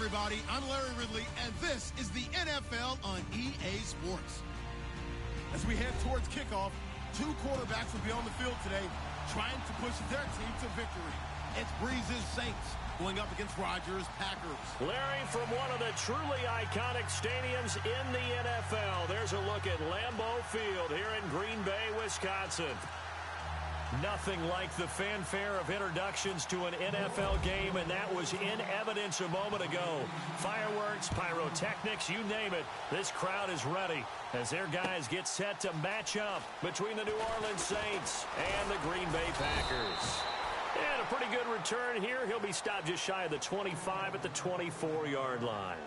everybody. I'm Larry Ridley, and this is the NFL on EA Sports. As we head towards kickoff, two quarterbacks will be on the field today trying to push their team to victory. It's Breeze's Saints going up against Rodgers' Packers. Larry, from one of the truly iconic stadiums in the NFL, there's a look at Lambeau Field here in Green Bay, Wisconsin. Nothing like the fanfare of introductions to an NFL game, and that was in evidence a moment ago. Fireworks, pyrotechnics, you name it. This crowd is ready as their guys get set to match up between the New Orleans Saints and the Green Bay Packers. And a pretty good return here. He'll be stopped just shy of the 25 at the 24-yard line.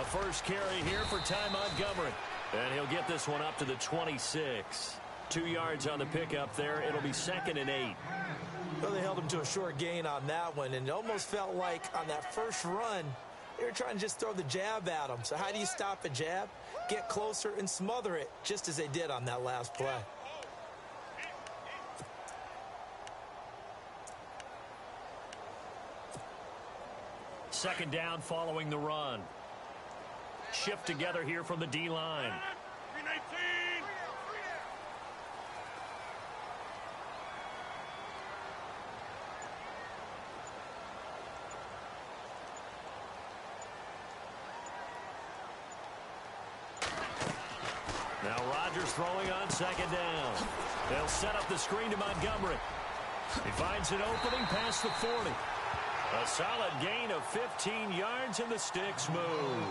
First carry here for Ty Montgomery. And he'll get this one up to the 26. 2 yards on the pickup there. It'll be 2nd and 8. Well, they held him to a short gain on that one, and it almost felt like on that first run, they were trying to just throw the jab at him. So how do you stop a jab? Get closer and smother it, just as they did on that last play. Second down following the run. Shift together here from the D-line. Now Rodgers throwing on second down. They'll set up the screen to Montgomery. He finds an opening past the 40. A solid gain of 15 yards, and the sticks move.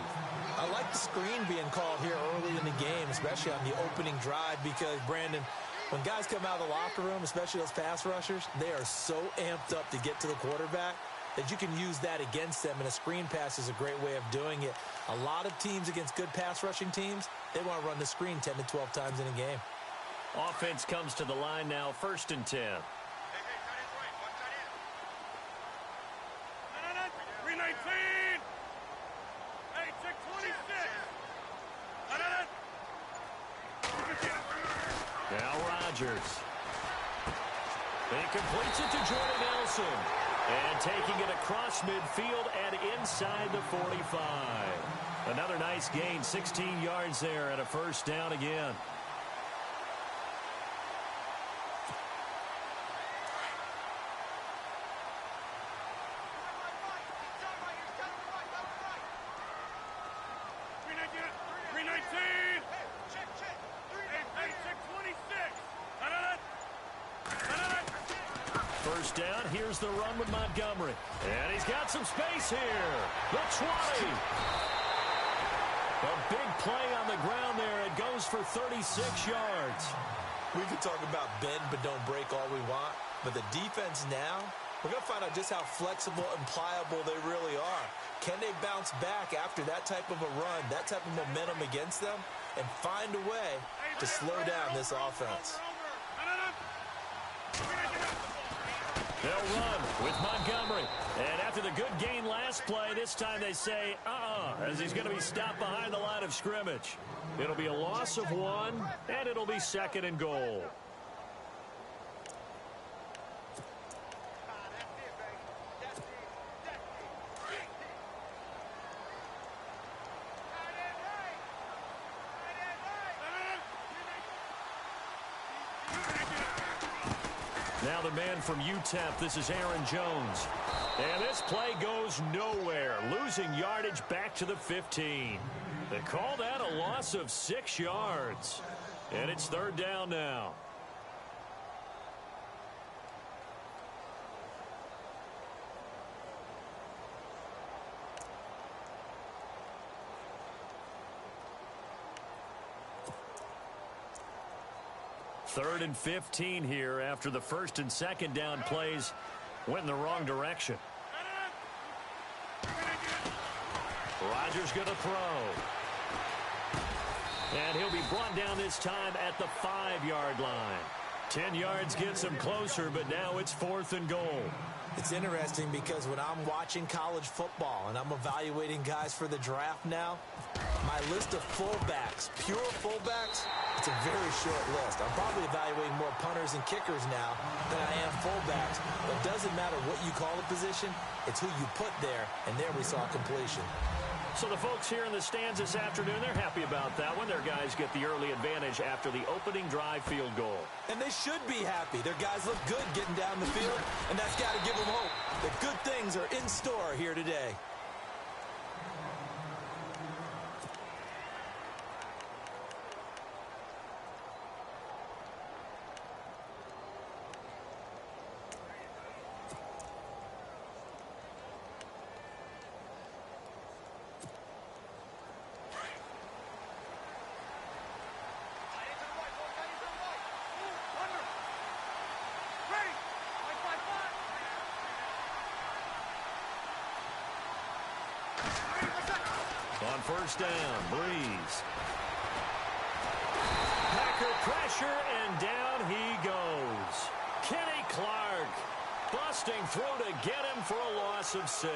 I like the screen being called here early in the game, especially on the opening drive, because, Brandon, when guys come out of the locker room, especially those pass rushers, they are so amped up to get to the quarterback that you can use that against them, and a screen pass is a great way of doing it. A lot of teams against good pass rushing teams, they want to run the screen 10 to 12 times in a game. Offense comes to the line now, 1st and 10. Now Rodgers. He completes it to Jordan Nelson. And taking it across midfield and inside the 45. Another nice gain, 16 yards there, and a first down again. First down, here's the run with Montgomery. And he's got some space here. The 20. A big play on the ground there. It goes for 36 yards. We could talk about bend but don't break all we want, but the defense now, we're going to find out just how flexible and pliable they really are. Can they bounce back after that type of a run, that type of momentum against them, and find a way to slow down this offense? They'll run with Montgomery. And after the good gain last play, this time they say, as he's going to be stopped behind the line of scrimmage. It'll be a loss of 1, and it'll be 2nd and goal. Now the man from UTEP, this is Aaron Jones. And this play goes nowhere, losing yardage back to the 15. They call that a loss of 6 yards. And it's 3rd down now. Third and 15 here after the 1st and 2nd down plays went in the wrong direction. Rodgers going to throw. And he'll be brought down this time at the 5-yard line. 10 yards gets him closer, but now it's 4th and goal. It's interesting because when I'm watching college football and I'm evaluating guys for the draft now, my list of fullbacks, pure fullbacks, it's a very short list. I'm probably evaluating more punters and kickers now than I am fullbacks. But it doesn't matter what you call the position, it's who you put there, and there we saw completion. So the folks here in the stands this afternoon, they're happy about that one. Their guys get the early advantage after the opening drive field goal. And they should be happy. Their guys look good getting down the field, and that's got to give them hope that good things are in store here today. On first down, Breeze. Packer pressure, and down he goes. Kenny Clark busting through to get him for a loss of 6.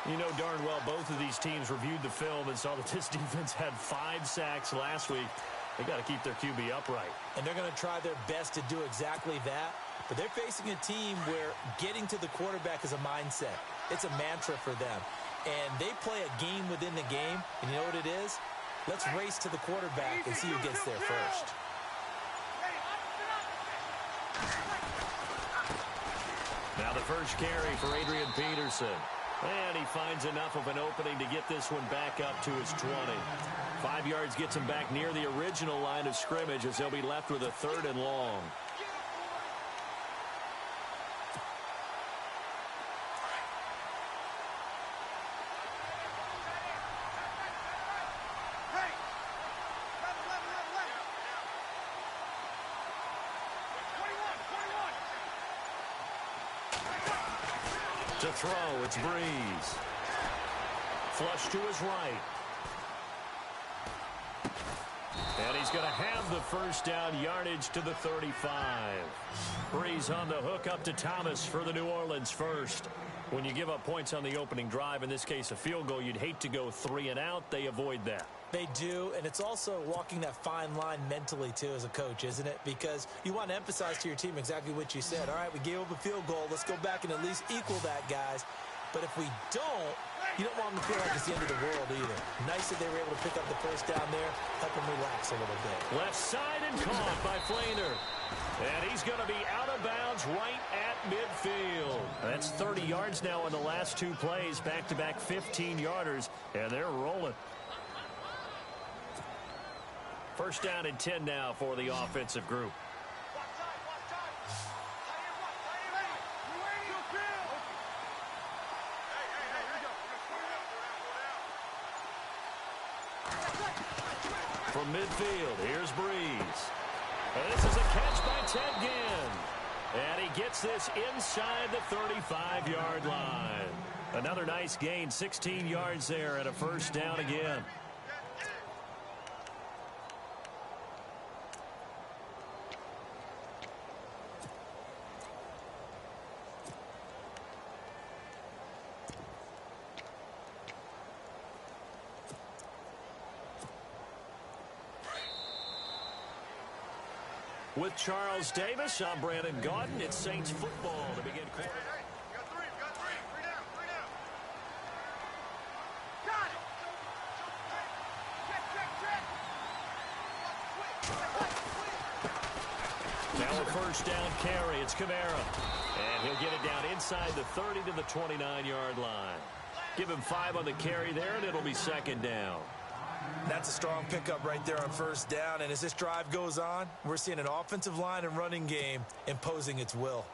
You know darn well both of these teams reviewed the film and saw that this defense had 5 sacks last week. They got to keep their QB upright. And they're going to try their best to do exactly that. But they're facing a team where getting to the quarterback is a mindset. It's a mantra for them. And they play a game within the game. And you know what it is? Let's race to the quarterback and see who gets there first. Now the first carry for Adrian Peterson. And he finds enough of an opening to get this one back up to his 20. 5 yards gets him back near the original line of scrimmage as they'll be left with a 3rd and long. To throw, it's Breeze. Flush to his right. And he's going to have the first down, yardage to the 35. Breeze on the hook up to Thomas for the New Orleans first. When you give up points on the opening drive, in this case a field goal, you'd hate to go 3 and out. They avoid that. They do, and it's also walking that fine line mentally, too, as a coach, isn't it? Because you want to emphasize to your team exactly what you said. All right, we gave up a field goal. Let's go back and at least equal that, guys. But if we don't, you don't want them to feel like it's the end of the world either. Nice that they were able to pick up the first down there, help them relax a little bit. Left side and caught by Flainer. And he's going to be out of bounds right at midfield. That's 30 yards now in the last 2 plays, back-to-back 15-yarders, and they're rolling. First down and 10 now for the offensive group. From midfield, here's Breeze. And this is a catch by Ted Ginn. And he gets this inside the 35-yard line. Another nice gain, 16 yards there, and a first down again. With Charles Davis, I'm Brandon Gaudin. It's Saints football to begin quarter. You got three. Three down. Got it. Now a first down carry. It's Kamara. And he'll get it down inside the 30 to the 29-yard line. Give him 5 on the carry there, and it'll be second down. That's a strong pickup right there on first down. And as this drive goes on, we're seeing an offensive line and running game imposing its will.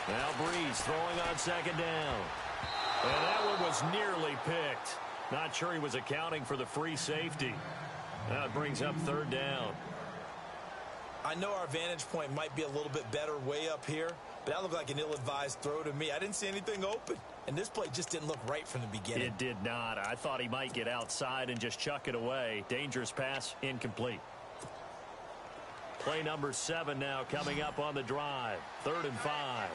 Now Breeze throwing on second down. And that one was nearly picked. Not sure he was accounting for the free safety. Now it brings up third down. I know our vantage point might be a little bit better way up here, but that looked like an ill-advised throw to me. I didn't see anything open, and this play just didn't look right from the beginning. It did not. I thought he might get outside and just chuck it away. Dangerous pass, incomplete. Play number 7 now coming up on the drive. 3rd and 5.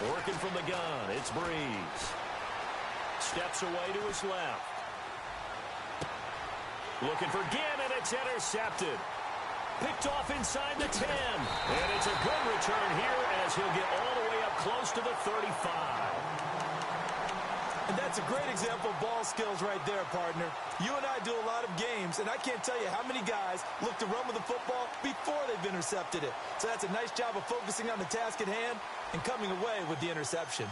Working from the gun, it's Breeze. Steps away to his left. Looking for Ginn, and it's intercepted. Picked off inside the 10. And it's a good return here as he'll get all the way up close to the 35. And that's a great example of ball skills right there, partner. You and I do a lot of games, and I can't tell you how many guys look to run with the football before they've intercepted it. So that's a nice job of focusing on the task at hand and coming away with the interception.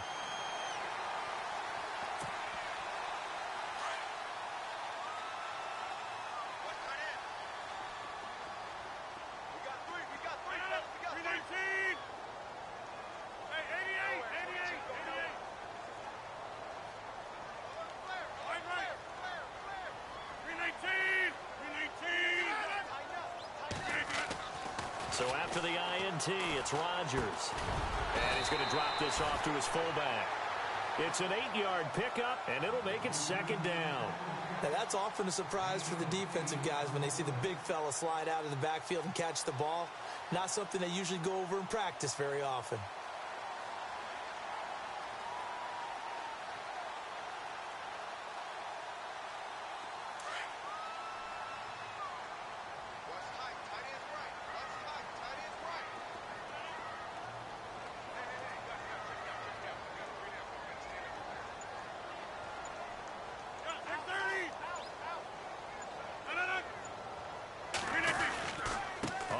So after the INT, it's Rodgers. And he's going to drop this off to his fullback. It's an 8-yard pickup, and it'll make it second down. Now, that's often a surprise for the defensive guys when they see the big fella slide out of the backfield and catch the ball. Not something they usually go over in practice very often.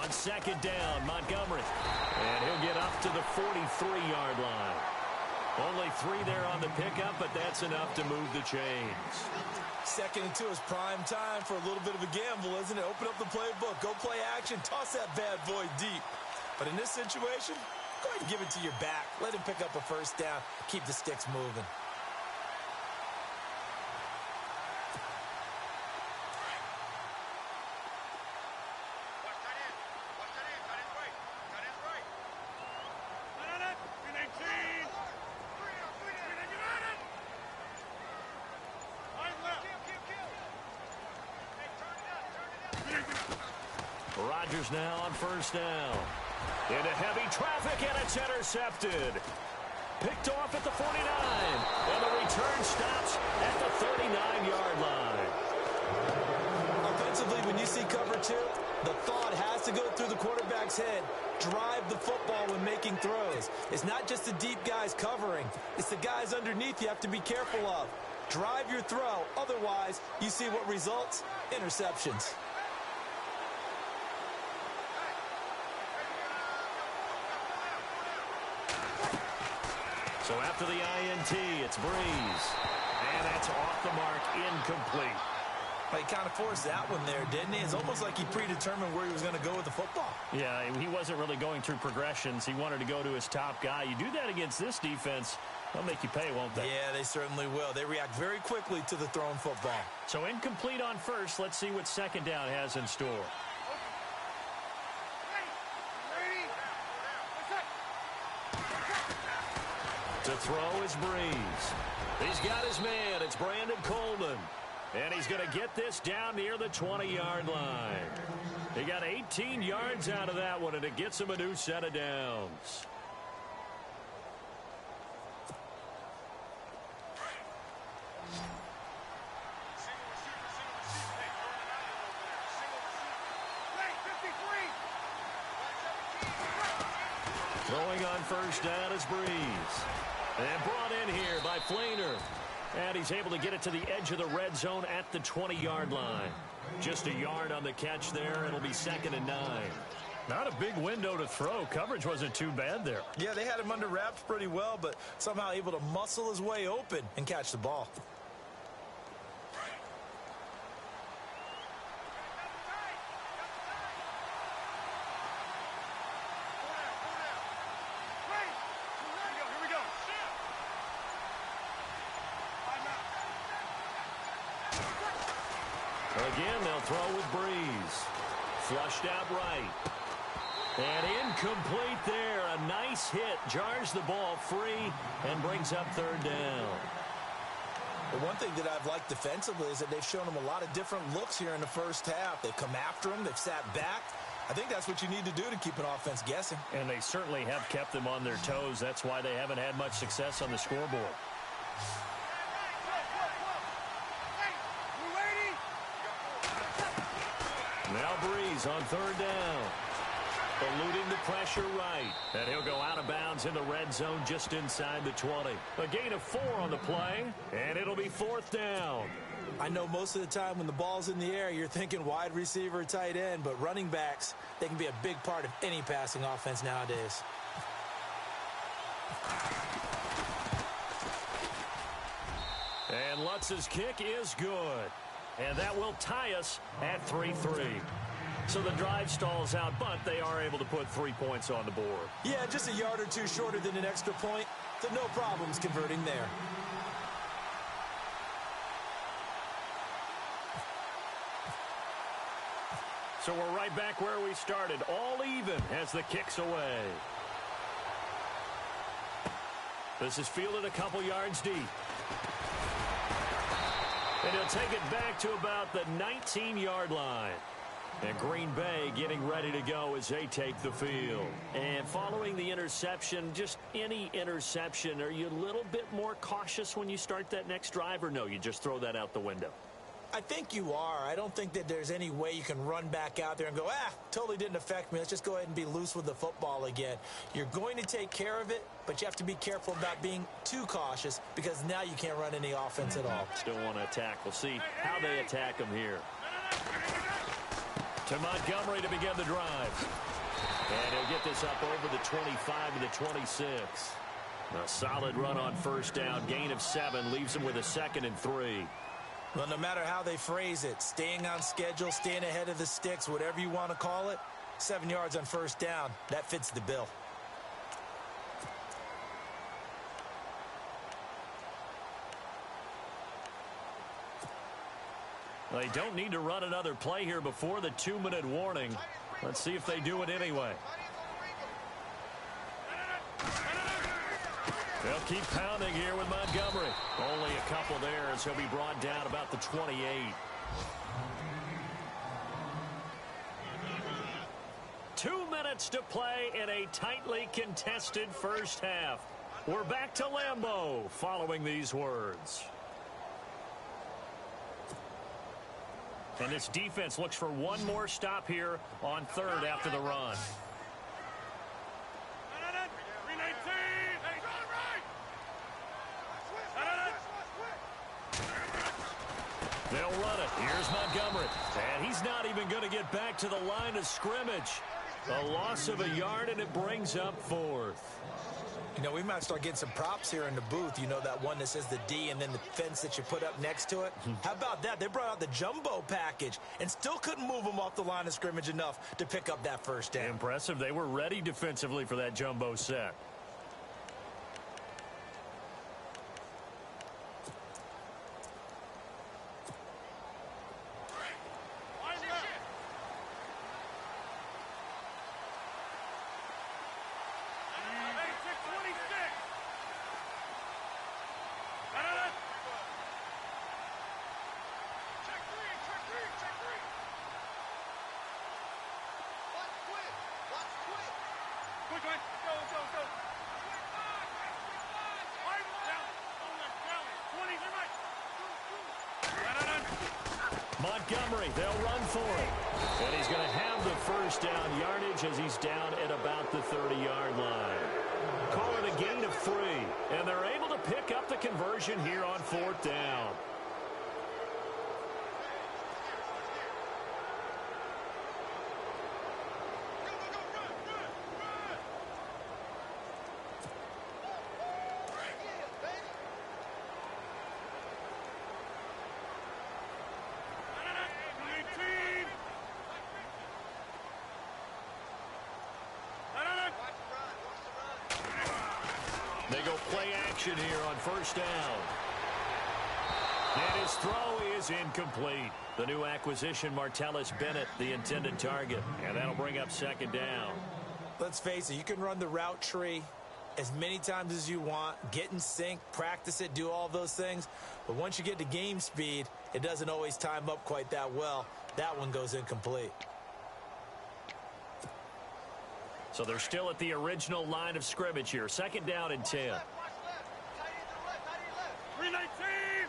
Second down, Montgomery. And he'll get up to the 43-yard line. Only 3 there on the pickup, but that's enough to move the chains. 2nd and 2 is prime time for a little bit of a gamble, isn't it? Open up the playbook, go play action, toss that bad boy deep. But in this situation, go ahead and give it to your back. Let him pick up a first down, keep the sticks moving. Rodgers now on first down. Into heavy traffic, and it's intercepted. Picked off at the 49. And the return stops at the 39-yard line. Offensively, when you see cover 2, the thought has to go through the quarterback's head. Drive the football when making throws. It's not just the deep guys covering. It's the guys underneath you have to be careful of. Drive your throw. Otherwise, you see what results? Interceptions. So after the INT, it's Breeze. And that's off the mark, incomplete. Well, he kind of forced that one there, didn't he? It's almost like he predetermined where he was going to go with the football. Yeah, he wasn't really going through progressions. He wanted to go to his top guy. You do that against this defense, they'll make you pay, won't they? Yeah, they certainly will. They react very quickly to the thrown football. So incomplete on first. Let's see what second down has in store. To throw is Breeze. He's got his man. It's Brandon Coleman. And he's going to get this down near the 20-yard line. He got 18 yards out of that one, and it gets him a new set of downs. Throwing on first down is Breeze. And brought in here by Flainer. And he's able to get it to the edge of the red zone at the 20-yard line. Just a yard on the catch there. It'll be 2nd and 9. Not a big window to throw. Coverage wasn't too bad there. Yeah, they had him under wraps pretty well, but somehow able to muscle his way open and catch the ball. Again, they'll throw with Breeze. Flushed out right. And incomplete there. A nice hit. Jars the ball free and brings up third down. The one thing that I've liked defensively is that they've shown them a lot of different looks here in the first half. They've come after them. They've sat back. I think that's what you need to do to keep an offense guessing. And they certainly have kept them on their toes. That's why they haven't had much success on the scoreboard. Now Breeze on third down. Eluding the pressure right. And he'll go out of bounds in the red zone just inside the 20. A gain of 4 on the play, and it'll be fourth down. I know most of the time when the ball's in the air, you're thinking wide receiver, tight end, but running backs, they can be a big part of any passing offense nowadays. And Lutz's kick is good. And that will tie us at 3-3. So the drive stalls out, but they are able to put 3 points on the board. Yeah, just a yard or two shorter than an extra point, so no problems converting there. So we're right back where we started, all even as the kick's away. This is fielded a couple yards deep. And he'll take it back to about the 19-yard line. And Green Bay getting ready to go as they take the field. And following the interception, just any interception, are you a little bit more cautious when you start that next drive, or no, you just throw that out the window? I think you are. I don't think that there's any way you can run back out there and go, totally didn't affect me. Let's just go ahead and be loose with the football again. You're going to take care of it, but you have to be careful about being too cautious because now you can't run any offense at all. Still want to attack. We'll see how they attack them here. To Montgomery to begin the drive. And he'll get this up over the 25 to the 26. A solid run on first down. Gain of 7 leaves him with a 2nd and 3. Well, no matter how they phrase it, staying on schedule, staying ahead of the sticks, whatever you want to call it, 7 yards on first down, that fits the bill. They don't need to run another play here before the 2-minute warning. Let's see if they do it anyway. They'll keep pounding here with Montgomery. Only a couple there as he'll be brought down about the 28. Two minutes to play in a tightly contested first half. We're back to Lambeau following these words. And this defense looks for one more stop here on third after the run. They'll run it. Here's Montgomery. And he's not even going to get back to the line of scrimmage. A loss of a yard, and it brings up fourth. You know, we might start getting some props here in the booth. You know, that one that says the D and then the fence that you put up next to it. How about that? They brought out the jumbo package and still couldn't move them off the line of scrimmage enough to pick up that first down. Impressive. They were ready defensively for that jumbo set. Montgomery, they'll run for it. And he's going to have the first down yardage as he's down at about the 30-yard line. Call it a gain of 3. And they're able to pick up the conversion here on fourth down. They go play action here on first down. And his throw is incomplete. The new acquisition, Martellus Bennett, the intended target. And that'll bring up second down. Let's face it, you can run the route tree as many times as you want, get in sync, practice it, do all those things. But once you get to game speed, it doesn't always time up quite that well. That one goes incomplete. So they're still at the original line of scrimmage here. Second down and 10. 319!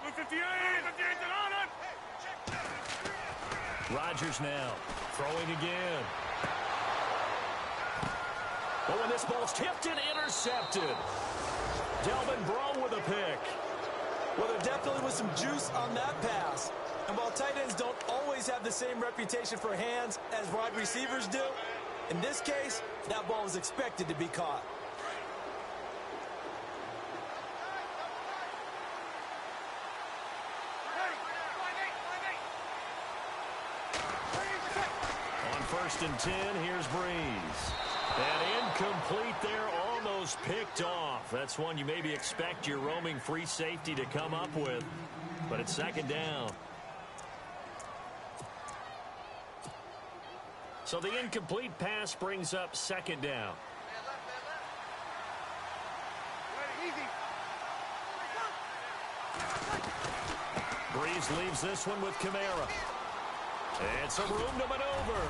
258! Rodgers now throwing again. But when this ball's tipped and intercepted. Delvin Breaux with a pick. Well, there definitely was some juice on that pass. And while tight ends don't always have the same reputation for hands as wide receivers do, in this case, that ball was expected to be caught. On 1st and 10, here's Breeze. And incomplete there, almost picked off. That's one you maybe expect your roaming free safety to come up with. But it's second down. So the incomplete pass brings up second down. Breeze leaves this one with Kamara. And some room to maneuver.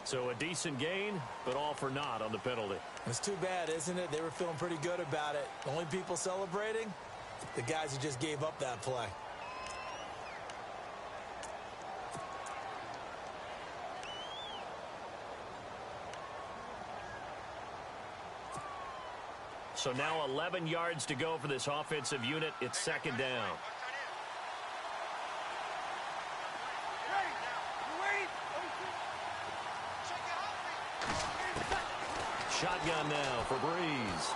So a decent gain, but all for naught on the penalty. It's too bad, isn't it? They were feeling pretty good about it. The only people celebrating, the guys who just gave up that play. So now 11 yards to go for this offensive unit. It's second down. Shotgun now for Breeze.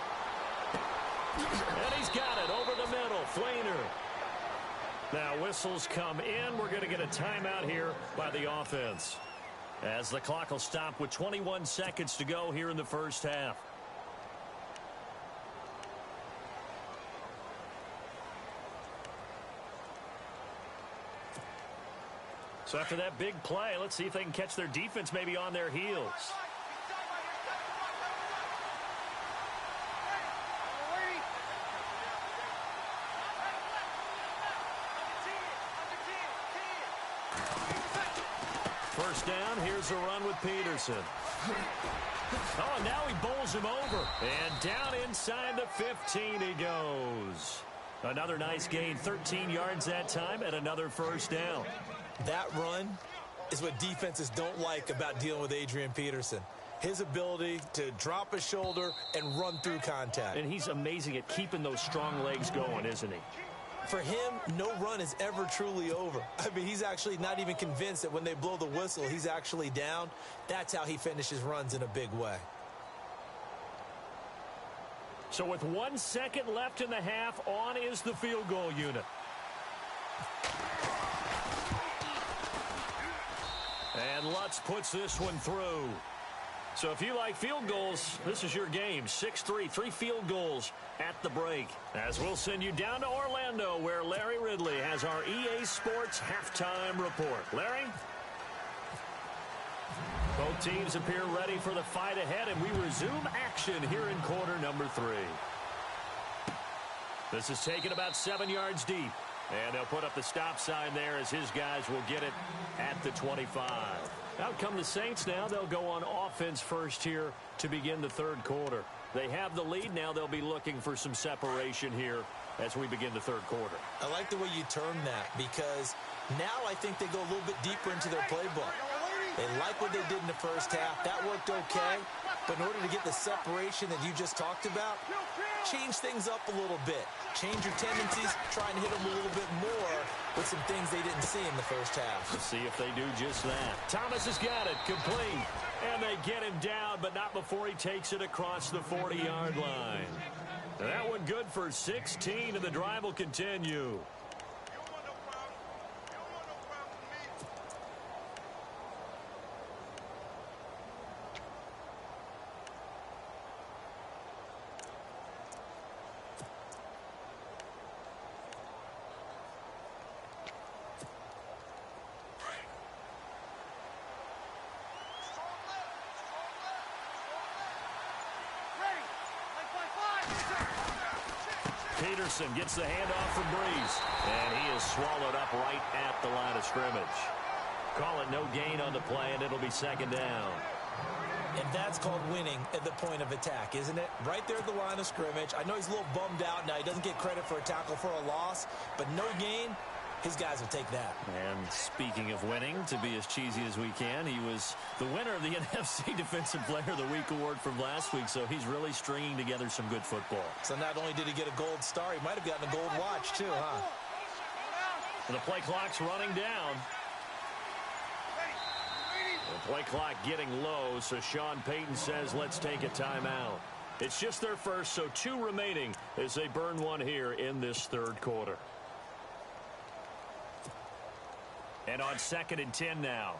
And he's got it over the middle. Flainer. Now whistles come in. We're going to get a timeout here by the offense, as the clock will stop with 21 seconds to go here in the first half. So after that big play, let's see if they can catch their defense maybe on their heels. First down, here's a run with Peterson. Oh, and now he bowls him over. And down inside the 15 he goes. Another nice gain, 13 yards that time, and another first down. That run is what defenses don't like about dealing with Adrian Peterson. His ability to drop a shoulder and run through contact. And he's amazing at keeping those strong legs going, isn't he? For him, no run is ever truly over. I mean, he's actually not even convinced that when they blow the whistle, he's actually down. That's how he finishes runs in a big way. So with 1 second left in the half, on is the field goal unit. And Lutz puts this one through. So if you like field goals, this is your game. 6-3, 3 field goals at the break. As we'll send you down to Orlando, where Larry Ridley has our EA Sports halftime report. Larry? Both teams appear ready for the fight ahead, and we resume action here in quarter number 3. This is taken about 7 yards deep. And they'll put up the stop sign there as his guys will get it at the 25. Out come the Saints now. They'll go on offense first here to begin the third quarter. They have the lead. Now they'll be looking for some separation here as we begin the third quarter. I like the way you term that, because now I think they go a little bit deeper into their playbook. They like what they did in the first half. That worked okay. But in order to get the separation that you just talked about, change things up a little bit. Change your tendencies, try and hit them a little bit more with some things they didn't see in the first half. Let's see if they do just that. Thomas has got it, complete. And they get him down, but not before he takes it across the 40-yard line. That one good for 16, and the drive will continue. Peterson gets the handoff from Breeze, and he is swallowed up right at the line of scrimmage. Call it no gain on the play, and it'll be second down. And that's called winning at the point of attack, isn't it? Right there at the line of scrimmage. I know he's a little bummed out now. He doesn't get credit for a tackle for a loss, but no gain, his guys will take that. And speaking of winning, to be as cheesy as we can, he was the winner of the NFC Defensive Player of the Week award from last week, so he's really stringing together some good football. So not only did he get a gold star, he might have gotten a gold watch too, huh? The play clock's running down. The play clock getting low, so Sean Payton says let's take a timeout. It's just their first, so 2 remaining as they burn one here in this third quarter. And on 2nd and 10 now.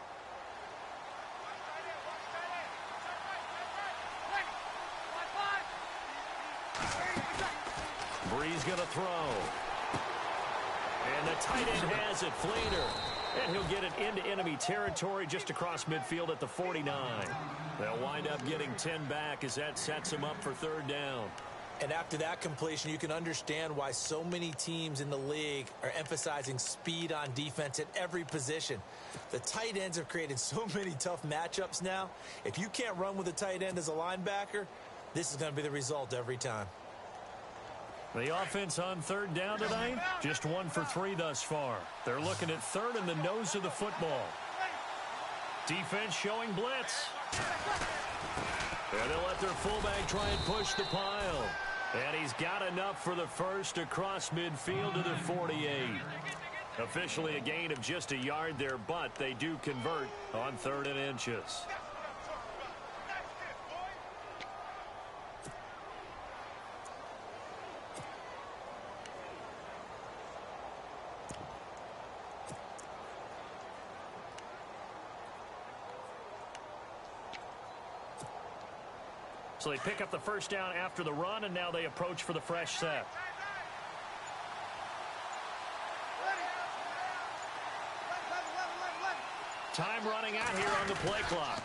Breeze going to throw. And the tight end has it, Fleener. And he'll get it into enemy territory just across midfield at the 49. They'll wind up getting 10 back as that sets him up for 3rd down. And after that completion, you can understand why so many teams in the league are emphasizing speed on defense at every position. The tight ends have created so many tough matchups now. If you can't run with a tight end as a linebacker, this is going to be the result every time. The offense on 3rd down tonight, just 1 for 3 thus far. They're looking at 3rd in the nose of the football. Defense showing blitz. And they'll let their fullback try and push the pile. And he's got enough for the first across midfield to the 48. Officially a gain of just a yard there, but they do convert on 3rd and inches. So they pick up the first down after the run, and now they approach for the fresh set. Time running out here on the play clock.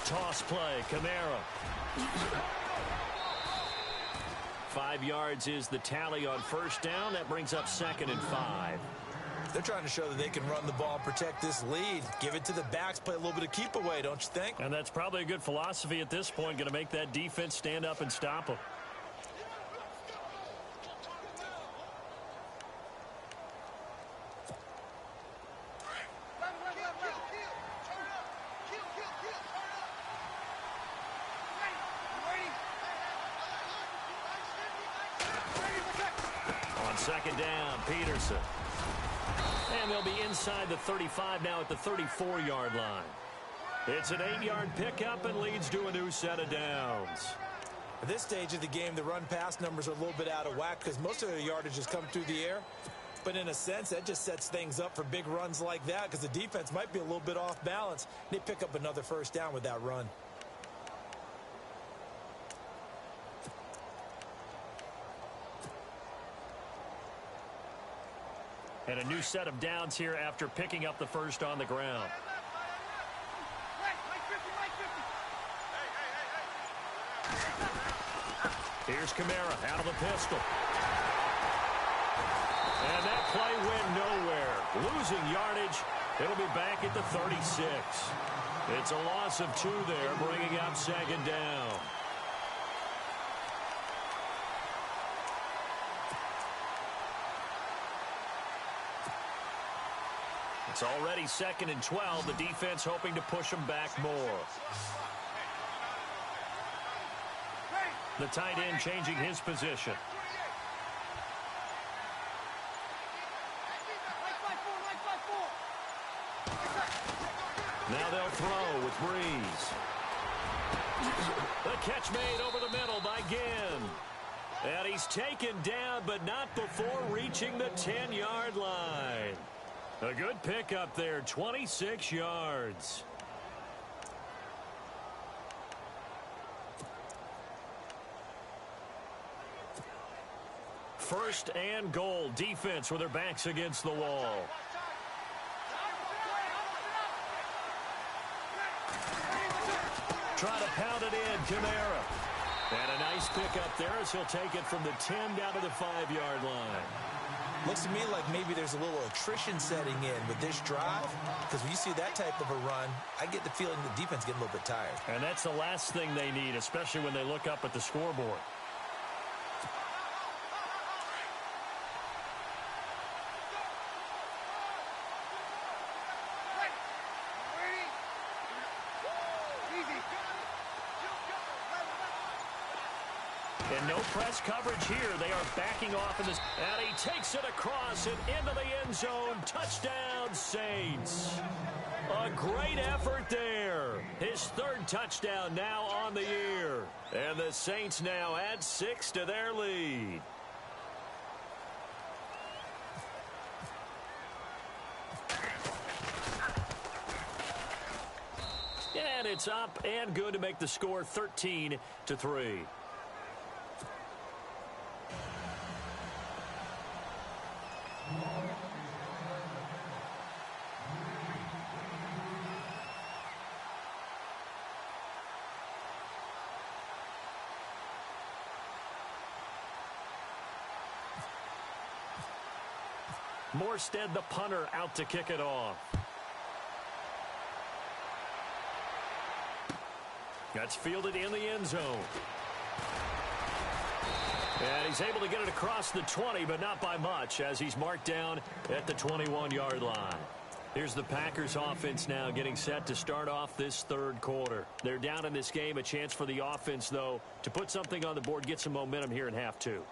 Toss play, Kamara. 5 yards is the tally on first down. That brings up 2nd and 5. They're trying to show that they can run the ball and protect this lead. Give it to the backs, play a little bit of keep away, don't you think? And that's probably a good philosophy at this point, going to make that defense stand up and stop them. On 2nd down, Peterson. And they'll be inside the 35 now at the 34-yard line. It's an 8-yard pickup and leads to a new set of downs. At this stage of the game, the run-pass numbers are a little bit out of whack because most of their yardage has come through the air. But in a sense, that just sets things up for big runs like that because the defense might be a little bit off balance. They pick up another first down with that run. And a new set of downs here after picking up the first on the ground. Here's Kamara out of the pistol. And that play went nowhere. Losing yardage. It'll be back at the 36. It's a loss of 2 there, bringing up 2nd down. It's already 2nd and 12. The defense hoping to push them back more. The tight end changing his position. Now they'll throw with Breeze. The catch made over the middle by Ginn. And he's taken down, but not before reaching the 10-yard line. A good pickup there, 26 yards. First and goal. Defense with their backs against the wall. Trying to pound it in, Kamara. And a nice pickup there as he'll take it from the 10 down to the 5-yard line. Looks to me like maybe there's a little attrition setting in with this drive, because when you see that type of a run, I get the feeling the defense getting a little bit tired. And that's the last thing they need, especially when they look up at the scoreboard. And no press coverage here. They are backing off in this. And he takes it across and into the end zone. Touchdown, Saints. A great effort there. His third touchdown now on the year. And the Saints now add 6 to their lead. And it's up and good to make the score 13-3. Morstead, the punter, out to kick it off. That's fielded in the end zone. And he's able to get it across the 20, but not by much, as he's marked down at the 21-yard line. Here's the Packers offense now getting set to start off this third quarter. They're down in this game. A chance for the offense, though, to put something on the board, get some momentum here in half two.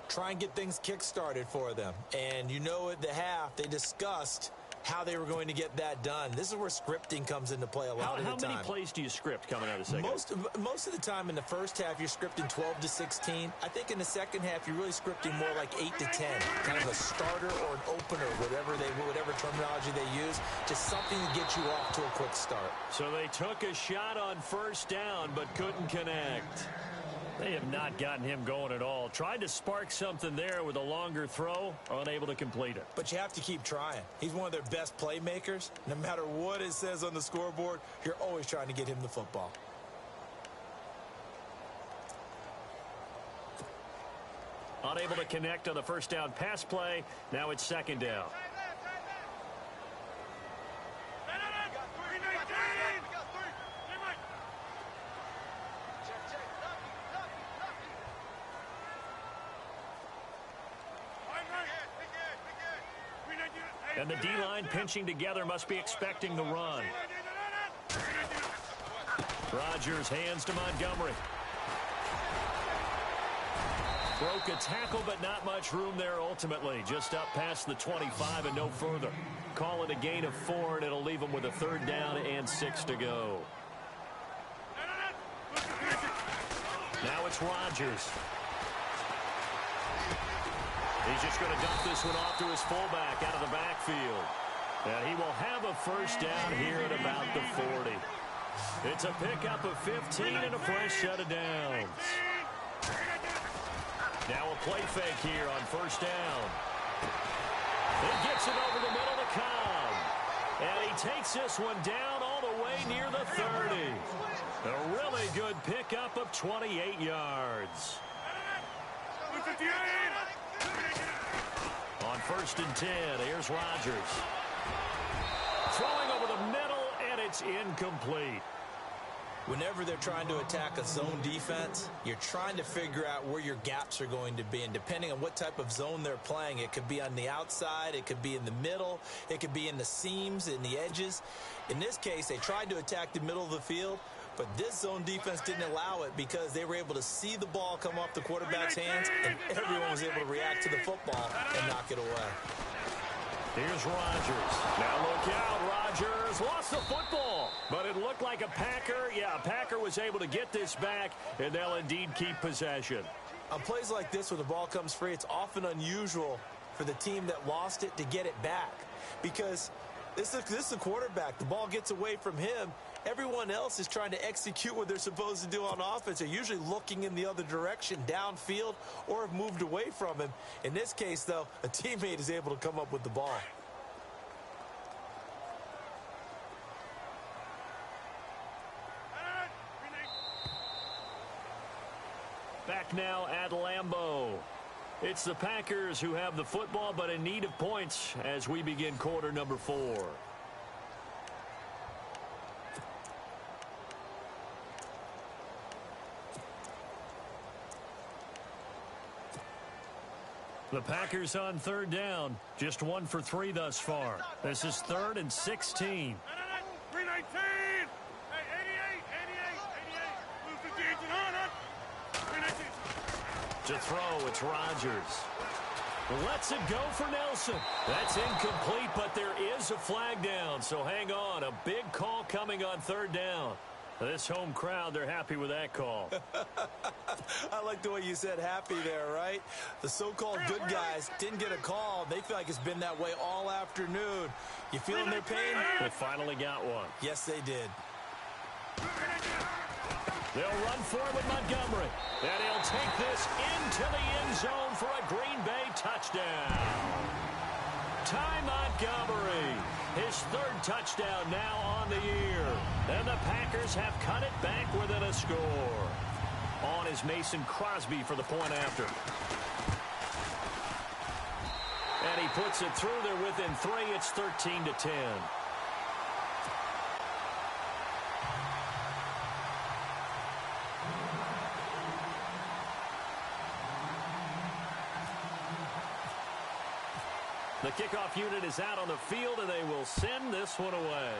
Try and get things kick-started for them. And you know at the half, they discussed how they were going to get that done. This is where scripting comes into play a lot of the time. How many plays do you script coming out of the second? Most of the time in the first half, you're scripting 12 to 16. I think in the second half, you're really scripting more like 8 to 10. Kind of a starter or an opener, whatever terminology they use. Just something to get you off to a quick start. So they took a shot on first down, but couldn't connect. They have not gotten him going at all. Tried to spark something there with a longer throw, unable to complete it. But you have to keep trying. He's one of their best playmakers. No matter what it says on the scoreboard, you're always trying to get him the football. Unable to connect on the first down pass play. Now it's second down. And the D-line pinching together, must be expecting the run. Rodgers hands to Montgomery. Broke a tackle, but not much room there ultimately. Just up past the 25 and no further. Call it a gain of 4, and it'll leave them with a third down and 6 to go. Now it's Rodgers. He's just going to dump this one off to his fullback out of the backfield. And he will have a first down here at about the 40. It's a pickup of 15 and a fresh set of downs. Now a play fake here on first down. He gets it over the middle to Cobb. And he takes this one down all the way near the 30. A really good pickup of 28 yards. On first and 10, here's Rodgers. Throwing over the middle, and it's incomplete. Whenever they're trying to attack a zone defense, you're trying to figure out where your gaps are going to be. And depending on what type of zone they're playing, it could be on the outside, it could be in the middle, it could be in the seams, in the edges. In this case, they tried to attack the middle of the field, but this zone defense didn't allow it because they were able to see the ball come off the quarterback's hands, and everyone was able to react to the football and knock it away. Here's Rodgers. Now look out, Rodgers lost the football, but it looked like a Packer. Yeah, a Packer was able to get this back, and they'll indeed keep possession. On plays like this where the ball comes free, it's often unusual for the team that lost it to get it back because this is the quarterback. The ball gets away from him. Everyone else is trying to execute what they're supposed to do on offense. They're usually looking in the other direction, downfield, or have moved away from him. In this case, though, a teammate is able to come up with the ball. Back now at Lambeau. It's the Packers who have the football, but in need of points as we begin quarter number 4. The Packers on third down. Just 1 for 3 thus far. This is 3rd and 16. 319. Hey, 88. Move 58 to 319. To throw, it's Rodgers. Lets it go for Nelson. That's incomplete, but there is a flag down, so hang on. A big call coming on third down. This home crowd, they're happy with that call. I like the way you said happy there, right? The so-called good guys didn't get a call. They feel like it's been that way all afternoon. You feeling their pain? They finally got one. Yes, they did. They'll run for it with Montgomery. And he'll take this into the end zone for a Green Bay touchdown. Ty Montgomery, his 3rd touchdown now on the year. And the Packers have cut it back within a score. On is Mason Crosby for the point after. And he puts it through there within 3. It's 13-10. The kickoff unit is out on the field, and they will send this one away.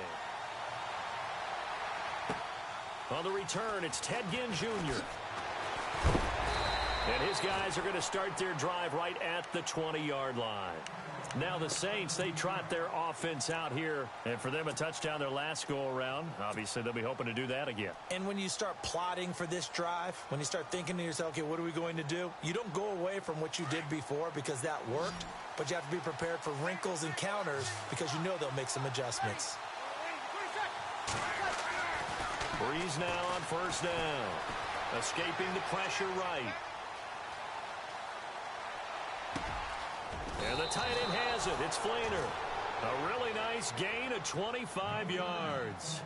On the return, it's Ted Ginn Jr. And his guys are going to start their drive right at the 20-yard line. Now the Saints, they trot their offense out here. And for them, a touchdown their last go-around. Obviously, they'll be hoping to do that again. And when you start plotting for this drive, when you start thinking to yourself, okay, what are we going to do? You don't go away from what you did before because that worked. But you have to be prepared for wrinkles and counters because you know they'll make some adjustments. Breeze now on first down. Escaping the pressure right. And the tight end has it. It's Flainer. A really nice gain of 25 yards.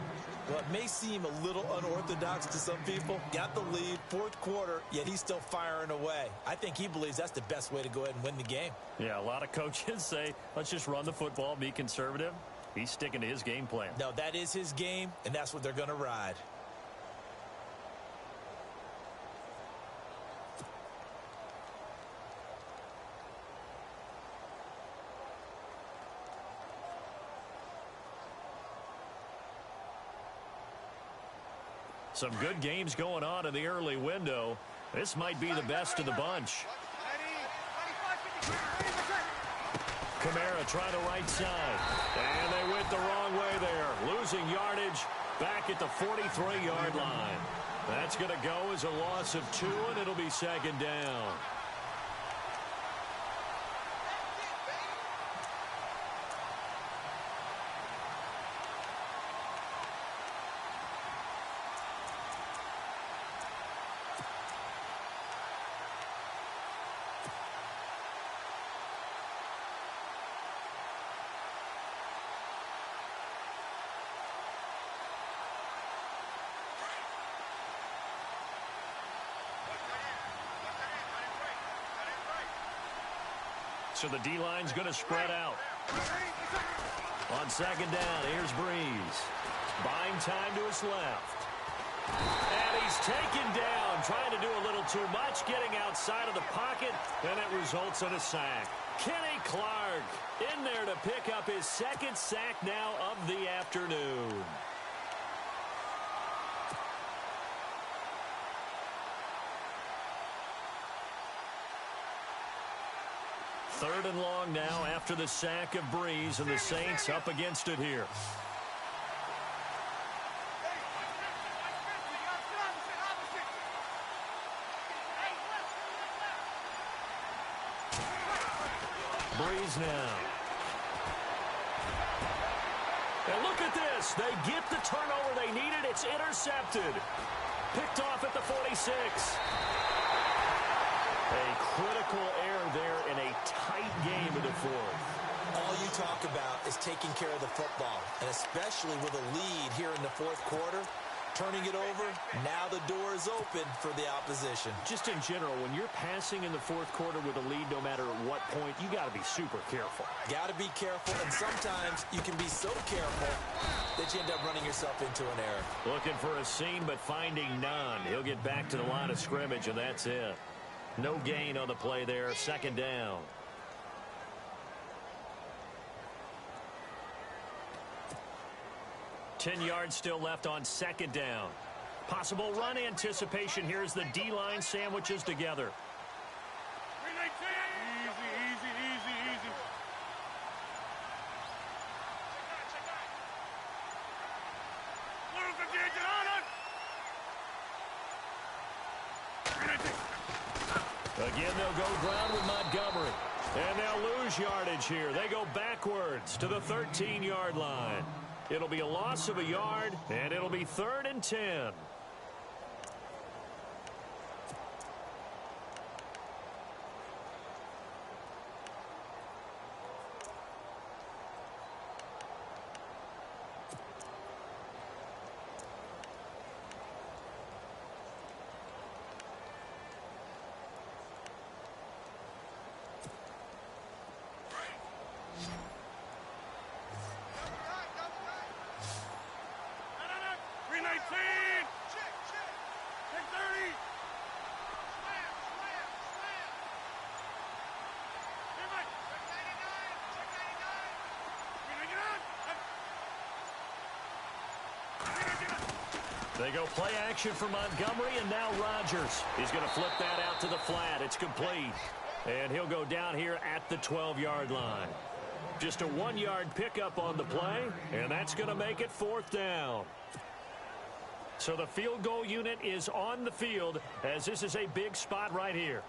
Well, it may seem a little unorthodox to some people. Got the lead, 4th quarter, yet he's still firing away. I think he believes that's the best way to go ahead and win the game. Yeah, a lot of coaches say, let's just run the football, be conservative. He's sticking to his game plan. No, that is his game, and that's what they're going to ride. Some good games going on in the early window. This might be the best of the bunch. Kamara trying the right side. And they went the wrong way there. Losing yardage back at the 43-yard line. That's going to go as a loss of 2, and it'll be 2nd down. So the D-line's going to spread out. On 2nd down, here's Breeze. Buying time to his left. And he's taken down, trying to do a little too much, getting outside of the pocket, and it results in a sack. Kenny Clark in there to pick up his 2nd sack now of the afternoon. Third and long now after the sack of Breeze, and the Saints up against it here. Breeze now. And look at this. They get the turnover they needed. It's intercepted. Picked off at the 46. A critical error there in a tight game in the 4th. All you talk about is taking care of the football, and especially with a lead here in the 4th quarter, turning it over. Now the door is open for the opposition. Just in general, when you're passing in the fourth quarter with a lead, no matter at what point, you got to be super careful. Got to be careful, and sometimes you can be so careful that you end up running yourself into an error. Looking for a seam, but finding none. He'll get back to the line of scrimmage, and that's it. No gain on the play there. Second down. Ten yards still left on second down. Possible run anticipation. Here's the D-line sandwiches together. 319. Easy, easy, easy, easy. Lose the digit on it. 319. Again, they'll go ground with Montgomery. And they'll lose yardage here. They go backwards to the 13-yard line. It'll be a loss of a yard, and it'll be 3rd and 10. They go play action for Montgomery, and now Rodgers. He's going to flip that out to the flat. It's complete. And he'll go down here at the 12-yard line. Just a 1-yard pickup on the play, and that's going to make it 4th down. So the field goal unit is on the field, as this is a big spot right here.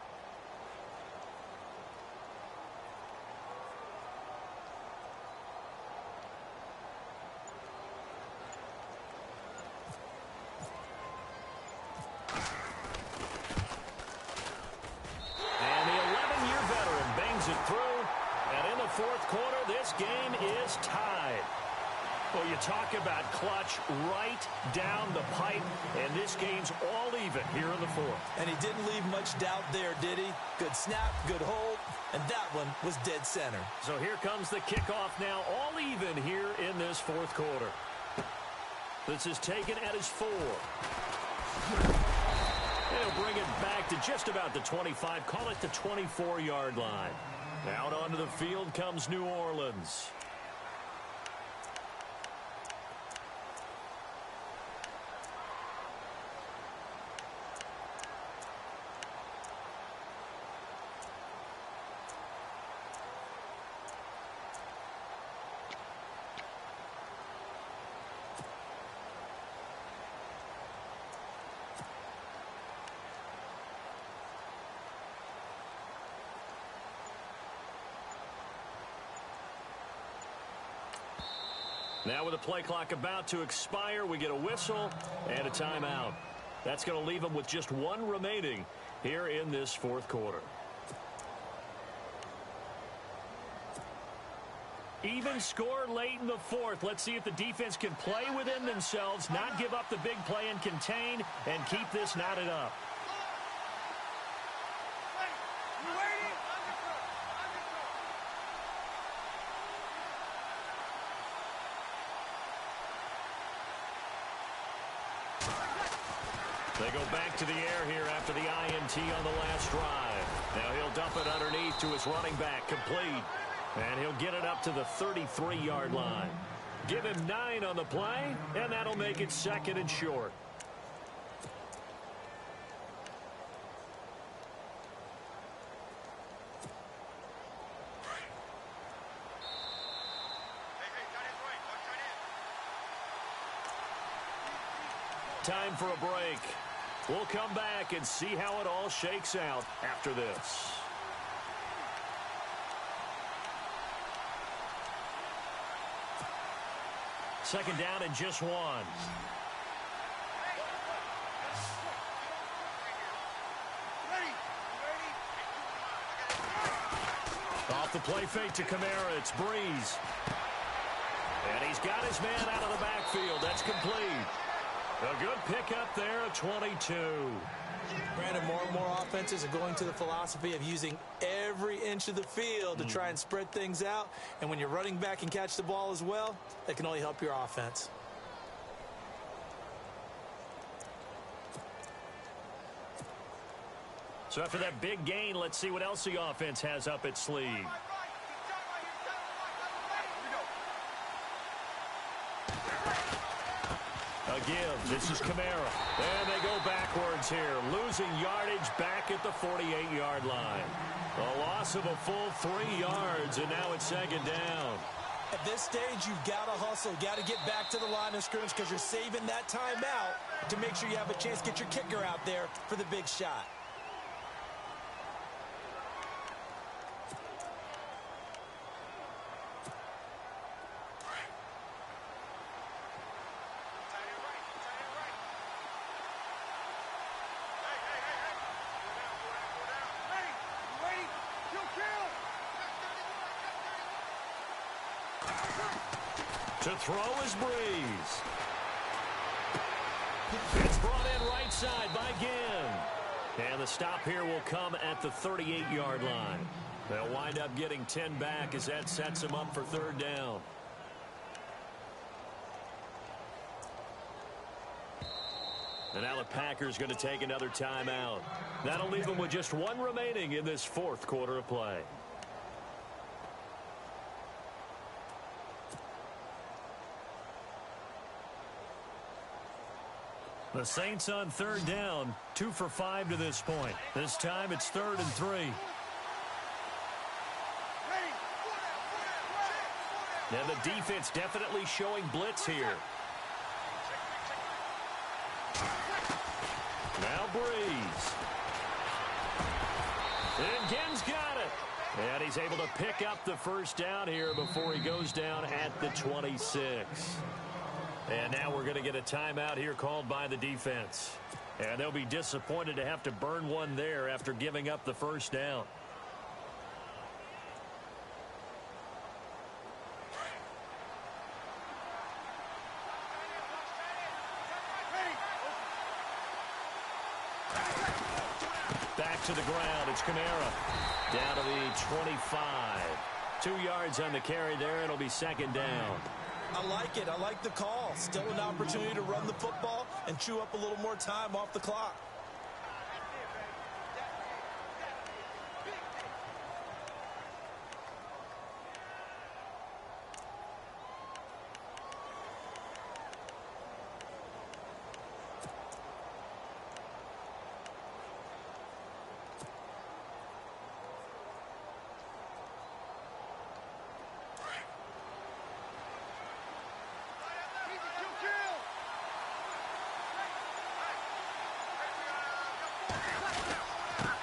Well, you talk about clutch right down the pipe, and this game's all even here in the 4th. And he didn't leave much doubt there, did he? Good snap, good hold, and that one was dead center. So here comes the kickoff now, all even here in this 4th quarter. This is taken at his 4. He'll bring it back to just about the 25, call it the 24-yard line. Out onto the field comes New Orleans. Now with the play clock about to expire, we get a whistle and a timeout. That's going to leave them with just 1 remaining here in this 4th quarter. Even score late in the 4th. Let's see if the defense can play within themselves, not give up the big play and contain, and keep this knotted up. They go back to the air here after the INT on the last drive. Now he'll dump it underneath to his running back, complete. And he'll get it up to the 33-yard line. Give him 9 on the play, and that'll make it 2nd and short. Time for a break. We'll come back and see how it all shakes out after this. Second down and just 1. Off the play fake to Kamara, it's Breeze. And he's got his man out of the backfield. That's complete. A good pickup there at 22. Brandon, more and more offenses are going to the philosophy of using every inch of the field to try and spread things out. And when you're running back and catch the ball as well, that can only help your offense. So after that big gain, let's see what else the offense has up its sleeve. A give. This is Kamara. And they go backwards here. Losing yardage back at the 48-yard line. A loss of a full 3 yards, and now it's second down. At this stage, you've got to hustle. Got to get back to the line of scrimmage because you're saving that timeout to make sure you have a chance to get your kicker out there for the big shot. To throw is Breeze. It's brought in right side by Ginn. And the stop here will come at the 38-yard line. They'll wind up getting 10 back as that sets them up for third down. And now the Packers going to take another timeout. That'll leave them with just one remaining in this fourth quarter of play. The Saints on third down, 2 for 5 to this point. This time it's 3rd and 3. And the defense definitely showing blitz here. Now Breeze. And Ginn's got it. And he's able to pick up the first down here before he goes down at the 26. And now we're going to get a timeout here called by the defense. And they'll be disappointed to have to burn one there after giving up the first down. Back to the ground. It's Kamara. Down to the 25. 2 yards on the carry there. It'll be second down. I like it. I like the call. Still an opportunity to run the football and chew up a little more time off the clock.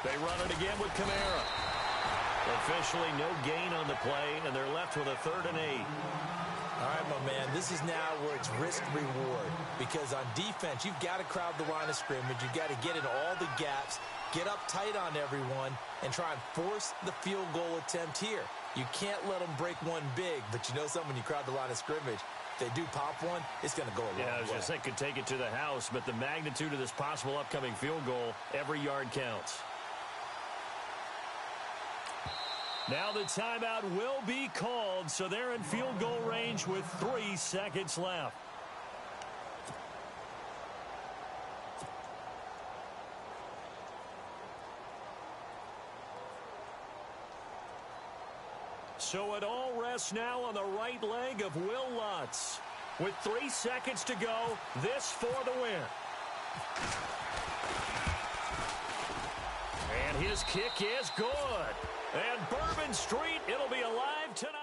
They run it again with Kamara. Officially no gain on the play, and they're left with a 3rd and 8. All right, my man, this is now where it's risk-reward. Because on defense, you've got to crowd the line of scrimmage. You've got to get in all the gaps, get up tight on everyone, and try and force the field goal attempt here. You can't let them break one big, but you know something, when you crowd the line of scrimmage, if they do pop one, it's going to go a long way. Yeah, I was going to say, could take it to the house, but the magnitude of this possible upcoming field goal, every yard counts. Now the timeout will be called, so they're in field goal range with 3 seconds left. So it all rests now on the right leg of Will Lutz. With 3 seconds to go, this for the win. And his kick is good. And Bourbon Street, it'll be alive tonight.